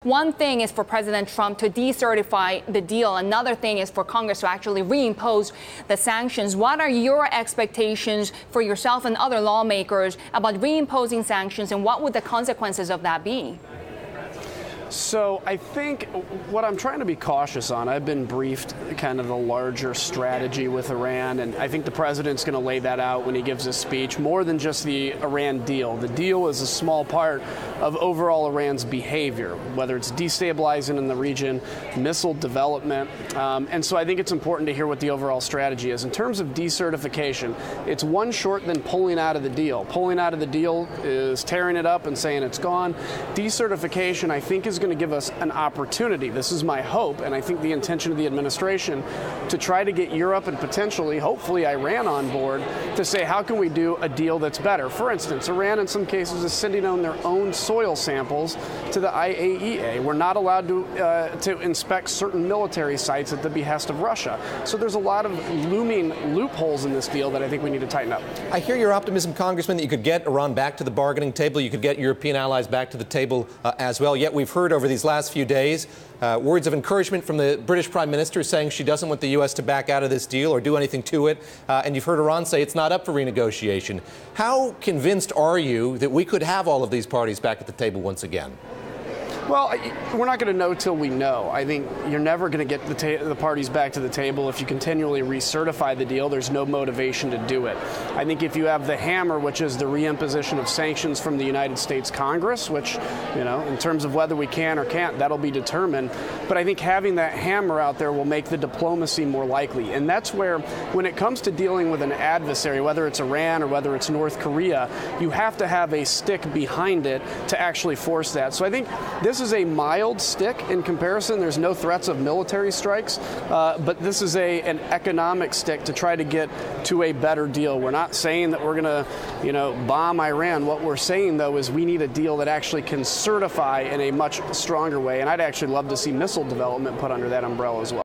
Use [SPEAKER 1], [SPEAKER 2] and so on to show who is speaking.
[SPEAKER 1] One thing is for President Trump to decertify the deal. Another thing is for Congress to actually reimpose the sanctions. What are your expectations for yourself and other lawmakers about reimposing sanctions, and what would the consequences of that be?
[SPEAKER 2] So I think what I'm trying to be cautious on, I've been briefed kind of the larger strategy with Iran, and I think the president's going to lay that out when he gives his speech, more than just the Iran deal. The deal is a small part of overall Iran's behavior, whether it's destabilizing in the region, missile development. And so I think it's important to hear what the overall strategy is. In terms of decertification, it's one short than pulling out of the deal. Pulling out of the deal is tearing it up and saying it's gone. Decertification, I think, is going to give us an opportunity. This is my hope, and I think the intention of the administration, to try to get Europe and potentially, hopefully, Iran on board to say, how can we do a deal that's better? For instance, Iran in some cases is sending on their own soil samples to the IAEA. We're not allowed to inspect certain military sites at the behest of Russia. So there's a lot of looming loopholes in this deal that I think we need to tighten up.
[SPEAKER 3] I hear your optimism, Congressman, that you could get Iran back to the bargaining table. You could get European allies back to the table as well. Yet we've heard over these last few days words of encouragement from the British Prime Minister saying she doesn't want the U.S. to back out of this deal or do anything to it. And you've heard Iran say it's not up for renegotiation. How convinced are you that we could have all of these parties back at the table once again?
[SPEAKER 2] Well, we're not going to know till we know. I think you're never going to get the parties back to the table if you continually recertify the deal. There's no motivation to do it. I think if you have the hammer, which is the reimposition of sanctions from the United States Congress, which, in terms of whether we can or can't, that'll be determined. But I think having that hammer out there will make the diplomacy more likely. And that's where, when it comes to dealing with an adversary, whether it's Iran or whether it's North Korea, you have to have a stick behind it to actually force that. So I think this is a mild stick in comparison. There's no threats of military strikes, but this is an economic stick to try to get to a better deal. We're not saying that we're going to, bomb Iran. What we're saying, though, is we need a deal that actually can certify in a much stronger way. And I'd actually love to see missile development put under that umbrella as well.